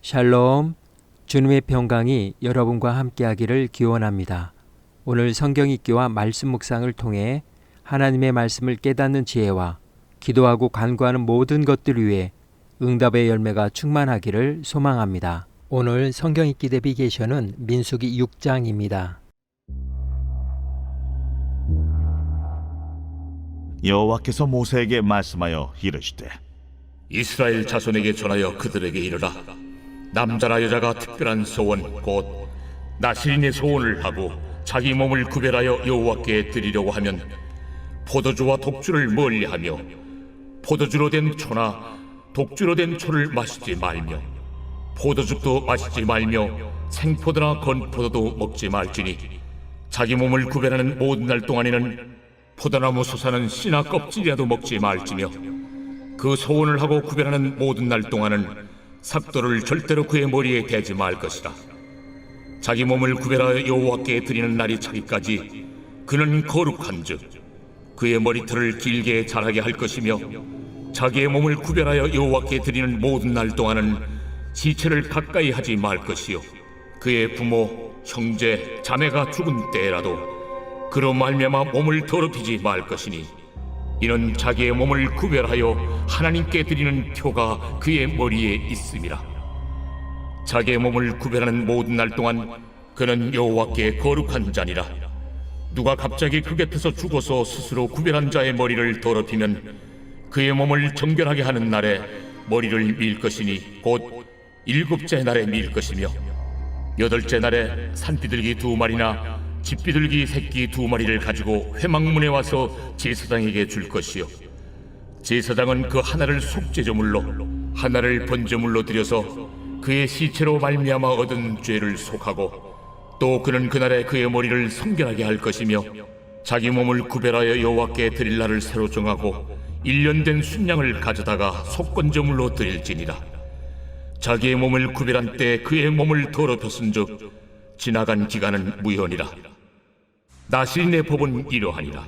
샬롬, 주님의 평강이 여러분과 함께하기를 기원합니다. 오늘 성경 읽기와 말씀 묵상을 통해 하나님의 말씀을 깨닫는 지혜와 기도하고 간구하는 모든 것들 위해 응답의 열매가 충만하기를 소망합니다. 오늘 성경 읽기 내비게이션은 민수기 6장입니다. 여호와께서 모세에게 말씀하여 이르시되 이스라엘 자손에게 전하여 그들에게 이르라. 남자나 여자가 특별한 소원 곧 나실인의 소원을 하고 자기 몸을 구별하여 여호와께 드리려고 하면 포도주와 독주를 멀리하며 포도주로 된 초나 독주로 된 초를 마시지 말며 포도즙도 마시지 말며 생포도나 건포도도 먹지 말지니 자기 몸을 구별하는 모든 날 동안에는 포도나무 솟아는 씨나 껍질이라도 먹지 말지며 그 소원을 하고 구별하는 모든 날 동안은 삭도를 절대로 그의 머리에 대지 말 것이라. 자기 몸을 구별하여 여호와께 드리는 날이 차기까지 그는 거룩한즉 그의 머리털을 길게 자라게 할 것이며 자기의 몸을 구별하여 여호와께 드리는 모든 날 동안은 시체를 가까이 하지 말 것이요 그의 부모, 형제, 자매가 죽은 때라도 그로 말미암아 몸을 더럽히지 말 것이니 이는 자기의 몸을 구별하여 하나님께 드리는 표가 그의 머리에 있음이라. 자기의 몸을 구별하는 모든 날 동안 그는 여호와께 거룩한 자니라. 누가 갑자기 그 곁에서 죽어서 스스로 구별한 자의 머리를 더럽히면 그의 몸을 정결하게 하는 날에 머리를 밀 것이니 곧 7째 날에 밀 것이며 8째 날에 산비둘기 2마리나 집비둘기 새끼 2마리를 가지고 회막문에 와서 제사장에게 줄 것이요 제사장은 그 하나를 속죄제물로 하나를 번제물로 드려서 그의 시체로 말미암아 얻은 죄를 속하고 또 그는 그날에 그의 머리를 성결하게 할 것이며 자기 몸을 구별하여 여호와께 드릴 날을 새로 정하고 1년 된 순양을 가져다가 속건제물로 드릴지니라. 자기의 몸을 구별한 때 그의 몸을 더럽혔은즉 지나간 기간은 무효니라. 나실인의 법은 이러하니라.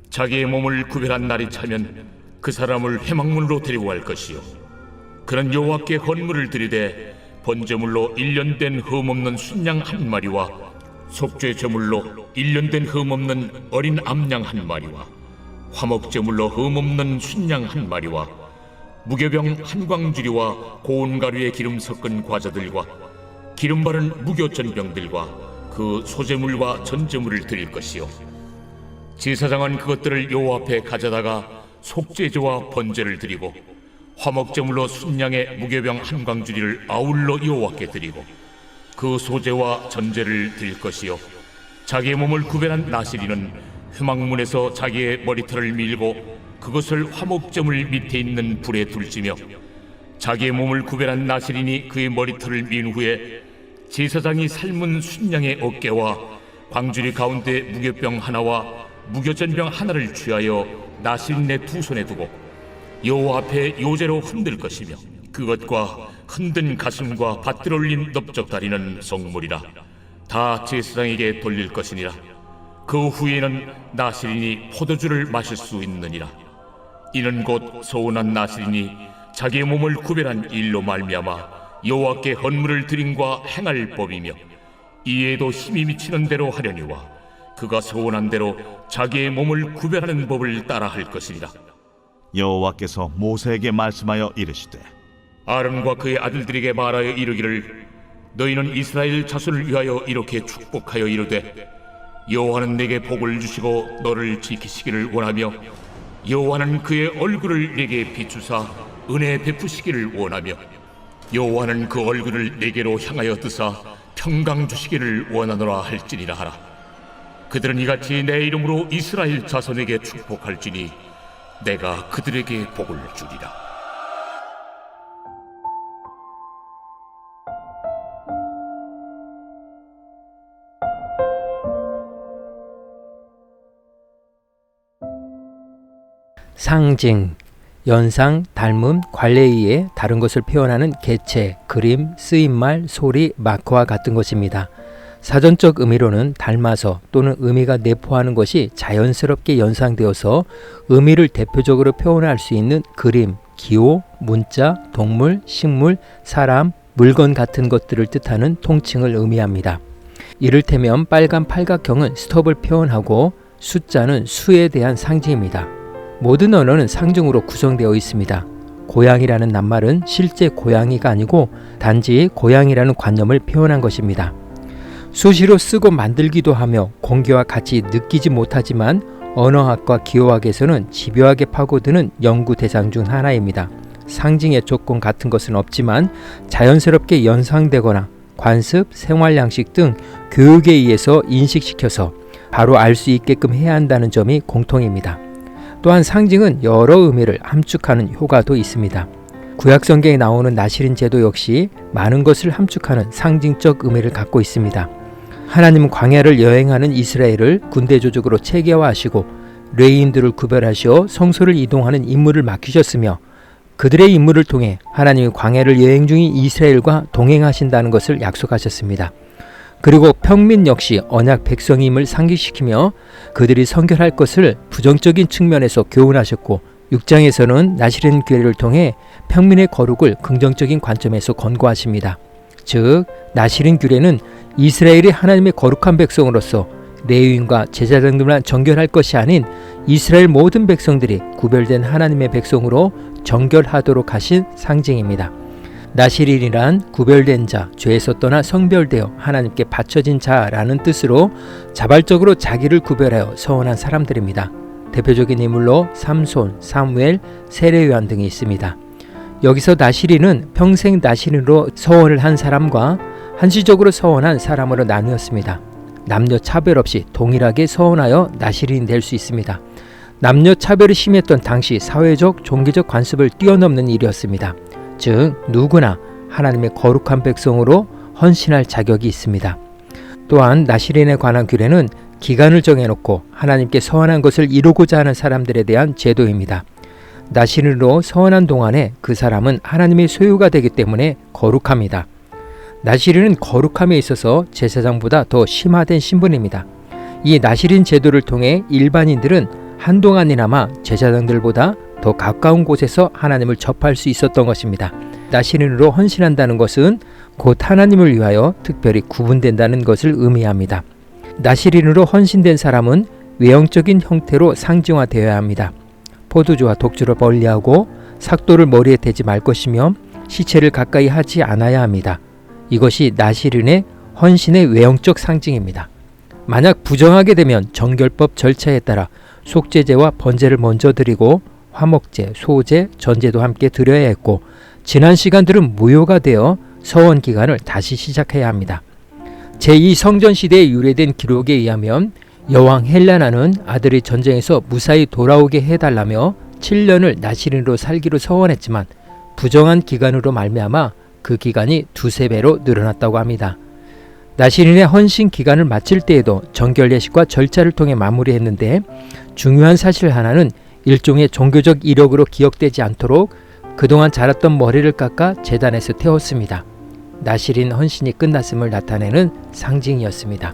자기의 몸을 구별한 날이 차면 그 사람을 회막문으로 데리고 갈 것이요 그는 여호와께 헌물을 드리되 번제물로 1년 된 흠없는 순양 1마리와 속죄 제물로 1년 된 흠없는 어린 암양 1마리와 화목제물로 흠없는 순양 1마리와 무교병 1광주리와 고운 가루에 기름 섞은 과자들과 기름 바른 무교전병들과 그 소제물과 전제물을 드릴 것이요 제사장은 그것들을 여호와 앞에 가져다가 속죄제와 번제를 드리고 화목제물로 순양의 무교병 1광주리를 아울러 여호와께 드리고 그 소제와 전제를 드릴 것이요 자기의 몸을 구별한 나실인은 회막문에서 자기의 머리털을 밀고 그것을 화목제물 밑에 있는 불에 둘지며 자기의 몸을 구별한 나실인이 그의 머리털을 민 후에 제사장이 삶은 순양의 어깨와 광주리 가운데 무교병 하나와 무교전병 하나를 취하여 나실인의 2손에 두고 여호와 앞에 요제로 흔들 것이며 그것과 흔든 가슴과 받들어 올린 넓적다리는 성물이라. 다 제사장에게 돌릴 것이니라. 그 후에는 나실인이 포도주를 마실 수 있느니라. 이는 곧 소원한 나실인이 자기의 몸을 구별한 일로 말미암아 여호와께 헌물을 드림과 행할 법이며 이에도 힘이 미치는 대로 하려니와 그가 소원한 대로 자기의 몸을 구별하는 법을 따라 할 것이니라. 여호와께서 모세에게 말씀하여 이르시되 아론과 그의 아들들에게 말하여 이르기를 너희는 이스라엘 자손을 위하여 이렇게 축복하여 이르되 여호와는 내게 복을 주시고 너를 지키시기를 원하며 여호와는 그의 얼굴을 내게 비추사 은혜 베푸시기를 원하며 여호와는 그 얼굴을 내게로 향하여 드사 평강 주시기를 원하노라 할지니라 하라. 그들은 이같이 내 이름으로 이스라엘 자손에게 축복할지니 내가 그들에게 복을 주리라. 상징, 연상, 닮음, 관례에 의해 다른 것을 표현하는 개체, 그림, 쓰임말, 소리, 마크와 같은 것입니다. 사전적 의미로는 닮아서 또는 의미가 내포하는 것이 자연스럽게 연상되어서 의미를 대표적으로 표현할 수 있는 그림, 기호, 문자, 동물, 식물, 사람, 물건 같은 것들을 뜻하는 통칭을 의미합니다. 이를테면 빨간 팔각형은 스톱을 표현하고 숫자는 수에 대한 상징입니다. 모든 언어는 상징으로 구성되어 있습니다. 고양이라는 낱말은 실제 고양이가 아니고 단지 고양이라는 관념을 표현한 것입니다. 수시로 쓰고 만들기도 하며 공기와 같이 느끼지 못하지만 언어학과 기호학에서는 집요하게 파고드는 연구 대상 중 하나입니다. 상징의 조건 같은 것은 없지만 자연스럽게 연상되거나 관습, 생활 양식 등 교육에 의해서 인식시켜서 바로 알 수 있게끔 해야 한다는 점이 공통입니다. 또한 상징은 여러 의미를 함축하는 효과도 있습니다. 구약 성경에 나오는 나실인 제도 역시 많은 것을 함축하는 상징적 의미를 갖고 있습니다. 하나님은 광야를 여행하는 이스라엘을 군대 조직으로 체계화하시고 레위인들을 구별하시어 성소를 이동하는 임무를 맡기셨으며 그들의 임무를 통해 하나님이 광야를 여행 중인 이스라엘과 동행하신다는 것을 약속하셨습니다. 그리고 평민 역시 언약 백성임을 상기시키며 그들이 선결할 것을 부정적인 측면에서 교훈하셨고 6장에서는 나실인 규례를 통해 평민의 거룩을 긍정적인 관점에서 권고하십니다. 즉 나실인 규례는 이스라엘이 하나님의 거룩한 백성으로서 레위인과 제사장들만 정결할 것이 아닌 이스라엘 모든 백성들이 구별된 하나님의 백성으로 정결하도록 하신 상징입니다. 나실인이란 구별된 자, 죄에서 떠나 성별되어 하나님께 바쳐진 자라는 뜻으로 자발적으로 자기를 구별하여 서원한 사람들입니다. 대표적인 인물로 삼손, 사무엘, 세례요한 등이 있습니다. 여기서 나실인은 평생 나실인으로 서원을 한 사람과 한시적으로 서원한 사람으로 나누었습니다. 남녀 차별 없이 동일하게 서원하여 나실인이 될 수 있습니다. 남녀 차별이 심했던 당시 사회적, 종교적 관습을 뛰어넘는 일이었습니다. 즉 누구나 하나님의 거룩한 백성으로 헌신할 자격이 있습니다. 또한 나실인에 관한 규례는 기간을 정해놓고 하나님께 서원한 것을 이루고자 하는 사람들에 대한 제도입니다. 나실인으로 서원한 동안에 그 사람은 하나님의 소유가 되기 때문에 거룩합니다. 나실인은 거룩함에 있어서 제사장보다 더 심화된 신분입니다. 이 나실인 제도를 통해 일반인들은 한동안이나마 제사장들보다 더 가까운 곳에서 하나님을 접할 수 있었던 것입니다. 나실인으로 헌신한다는 것은 곧 하나님을 위하여 특별히 구분된다는 것을 의미합니다. 나실인으로 헌신된 사람은 외형적인 형태로 상징화되어야 합니다. 포도주와 독주를 멀리하고 삭도를 머리에 대지 말 것이며 시체를 가까이 하지 않아야 합니다. 이것이 나실인의 헌신의 외형적 상징입니다. 만약 부정하게 되면 정결법 절차에 따라 속죄제와 번제를 먼저 드리고 화목제, 소제, 전제도 함께 드려야 했고 지난 시간들은 무효가 되어 서원 기간을 다시 시작해야 합니다. 제2성전 시대에 유래된 기록에 의하면 여왕 헬라나는 아들이 전쟁에서 무사히 돌아오게 해달라며 7년을 나실인으로 살기로 서원했지만 부정한 기간으로 말미암아 그 기간이 두세 배로 늘어났다고 합니다. 나실인의 헌신 기간을 마칠 때에도 정결 예식과 절차를 통해 마무리했는데 중요한 사실 하나는 일종의 종교적 이력으로 기억되지 않도록 그동안 자랐던 머리를 깎아 제단에서 태웠습니다. 나실인 헌신이 끝났음을 나타내는 상징이었습니다.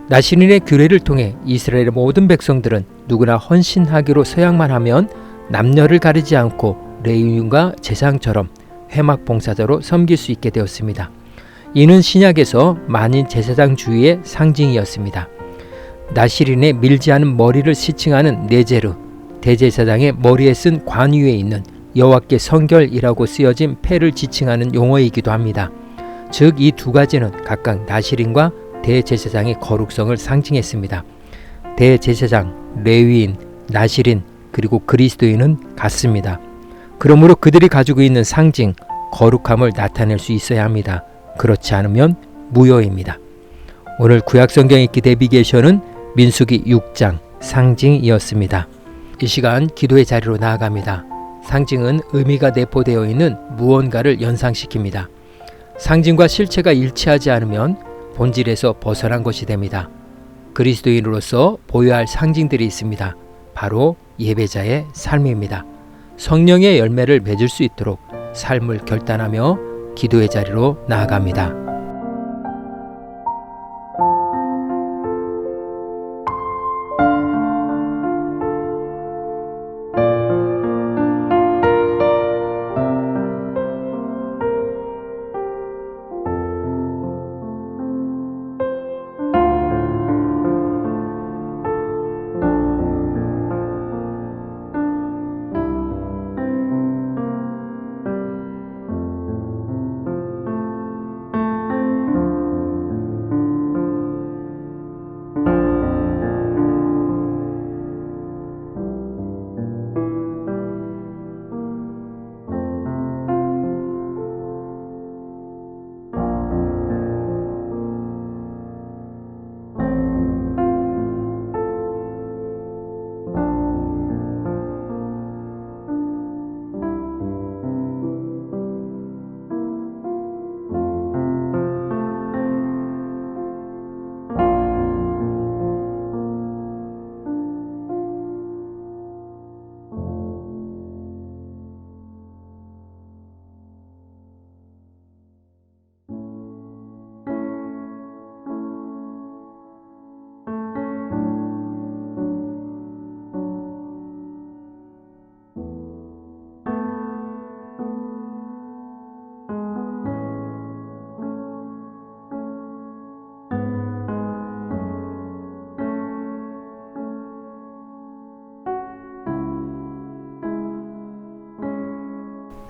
나실인의 규례를 통해 이스라엘의 모든 백성들은 누구나 헌신하기로 서약만 하면 남녀를 가리지 않고 레위인과 제사장처럼 회막 봉사자로 섬길 수 있게 되었습니다. 이는 신약에서 만인 제사장주의의 상징이었습니다. 나실인의 밀지 않은 머리를 시칭하는 네제르, 대제사장의 머리에 쓴 관 위에 있는 여호와께 성결이라고 쓰여진 패를 지칭하는 용어이기도 합니다. 즉 이 두 가지는 각각 나실인과 대제사장의 거룩성을 상징했습니다. 대제사장, 레위인, 나실인 그리고 그리스도인은 같습니다. 그러므로 그들이 가지고 있는 상징, 거룩함을 나타낼 수 있어야 합니다. 그렇지 않으면 무효입니다. 오늘 구약성경 읽기 내비게이션은 민수기 6장 상징이었습니다. 이 시간 기도의 자리로 나아갑니다. 상징은 의미가 내포되어 있는 무언가를 연상시킵니다. 상징과 실체가 일치하지 않으면 본질에서 벗어난 것이 됩니다. 그리스도인으로서 보여야 할 상징들이 있습니다. 바로 예배자의 삶입니다. 성령의 열매를 맺을 수 있도록 삶을 결단하며 기도의 자리로 나아갑니다.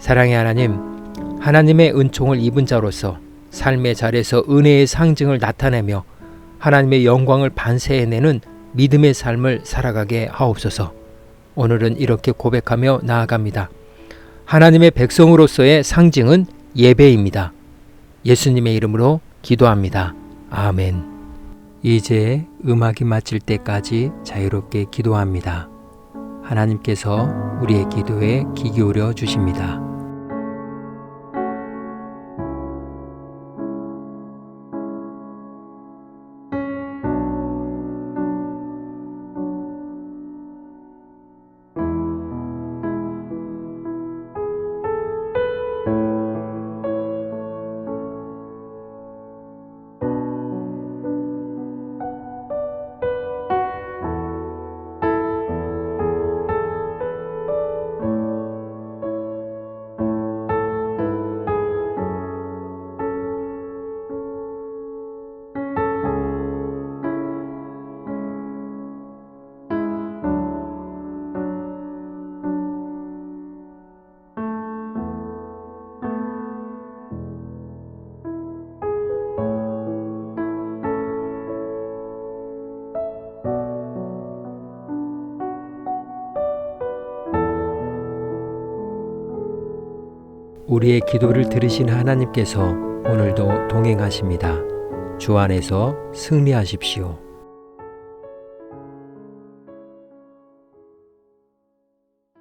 사랑의 하나님, 하나님의 은총을 입은 자로서 삶의 자리에서 은혜의 상징을 나타내며 하나님의 영광을 반세해내는 믿음의 삶을 살아가게 하옵소서. 오늘은 이렇게 고백하며 나아갑니다. 하나님의 백성으로서의 상징은 예배입니다. 예수님의 이름으로 기도합니다. 아멘. 이제 음악이 마칠 때까지 자유롭게 기도합니다. 하나님께서 우리의 기도에 귀 기울여 주십니다. 우리의 기도를 들으신 하나님께서 오늘도 동행하십니다. 주 안에서 승리하십시오.